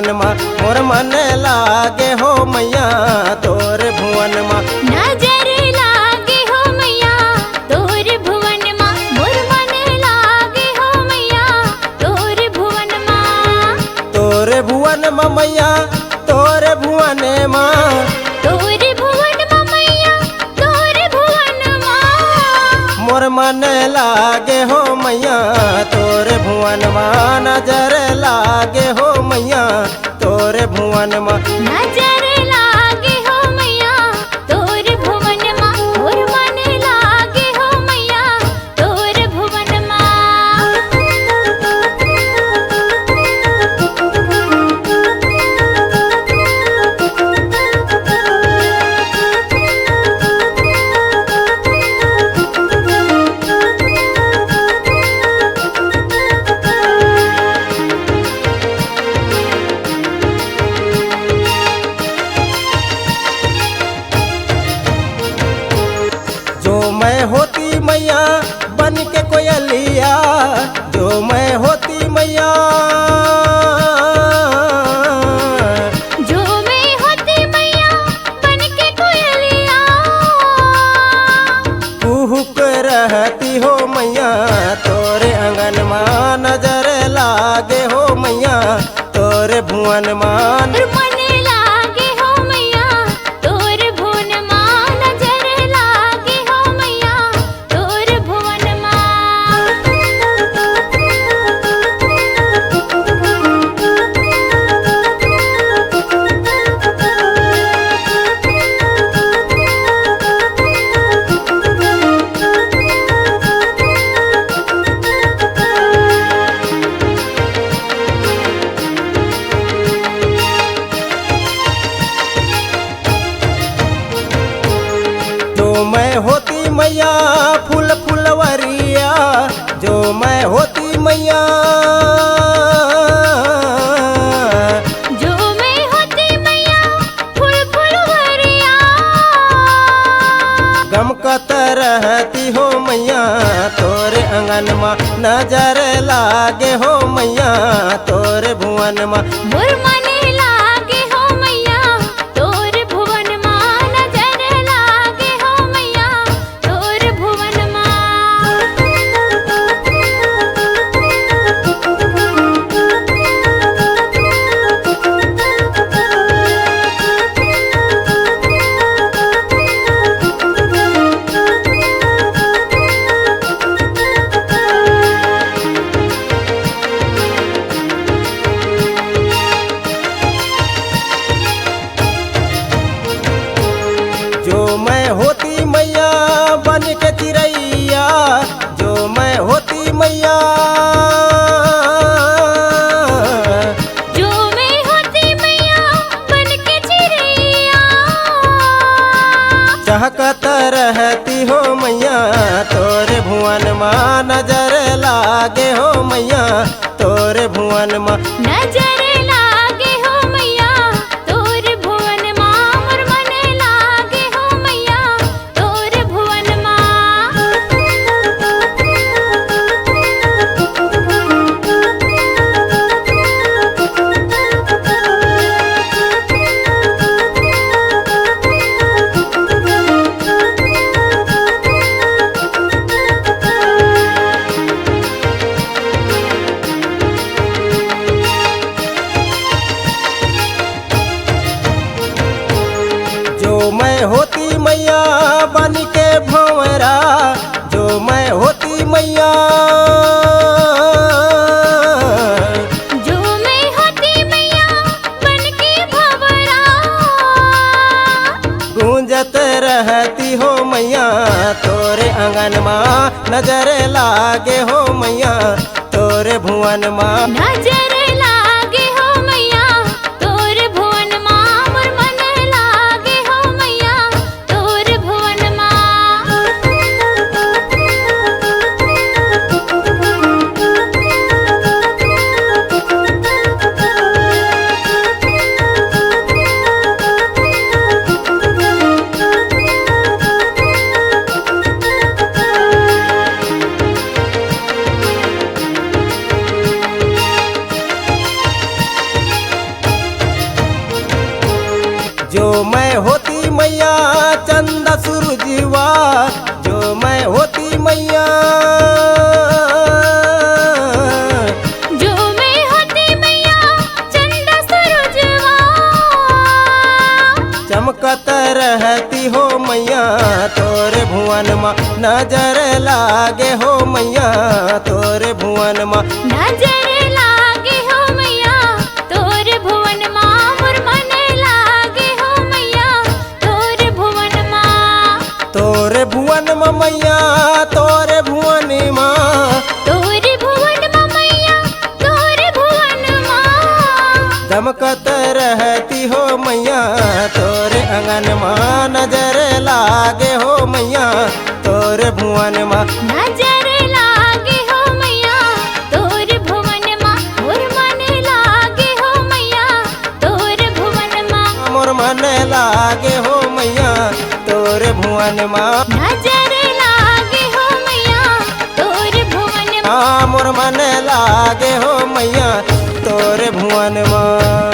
भुवन माँ मोर मन लागे हो मैया तोर भुवन माँ। नजर लागे हो मैया तोर भुवन माँ मोर मन लागे हो मैया तोर भुवन माँ। तोर भुवन माँ मैया तोर भुवन माँ तोर भुवन माँ मैया तोर भुवन माँ। मोर मन लागे हो मैया तोर भुवन माँ नजर लागे हो मैया तोर भुवन माँ। नजर लागे हो मैया तोर भुवन माँ मोर मन लागे हो मैया तोर भुवन माँ। जो मैं होती मैया बन के कोयलिया जो मैं होती मैया जो मैं होती मैया बन के कोयलिया। कुहुक रहती हो मैया तोरे आंगन माँ नजर लागे हो मैया तोरे भुवन माँ। मोर मन लागे हो मैया तोर भुवन माँ नजर लागे हो मैया तोर भुवन माँ। जो मैं होती मैया फूल फुलवरिया जो मैं होती मैया जो मैं होती मैया फूल फुलवरिया। गमकत रहती हो मैया तोरे आंगन माँ नजर लागे हो मैया तोरे भुवन माँ। मोर मन लागे हो मैया तोर भुवन माँ नजर लागे हो मैया तोर भुवन माँ। जो मैं होती मैया बन के चिड़ैया जो मैं होती मैया जो मैं होती मैया बन के चिड़ैया। चहकत रहती हो मैया तोरे भुवन माँ नजर लागे हो मैया तोरे भुवन माँ। नजर लागे हो मैया तोर भुवन माँ मोर मन लागे हो मैया तोर भुवन माँ। जो मैं होती मैया बन के भंवरा जो मैं होती मैया जो मैं होती मैया बन के भंवरा। गूंजत रहती हो मैया तोरे आंगन माँ नजर लागे हो मैया तोरे भुवन माँ। नजर लागे हो मैया तोर भुवन माँ मोर मन लागे हो मैया तोर भुवन माँ। रहती हो मैया तोरे भुवन माँ नजर लागे हो मैया तोरे भुवन माँ नजर लागे हो मैया तोर भुवन माँ मोर मन लागे हो मैया तोर भुवन माँ तोरे भुवन माँ मैया तोरे भुवन माँ तोर भुवन माँ मैया तोर भुवन माँ दमकत रहती हो मैया तोरे अंगन माँ नजर लागे हो मैया तोरे भुवन माँ नजर लागे हो मैया तोर भुवन माँ मोर मन लागे हो मैया तोर भुवन माँ मोर मन लागे हो मैया तोरे भुवन माँ नजर लागे हो मैया तोर भुवन माँ मोर मन लागे हो मैया तोरे भुवन माँ।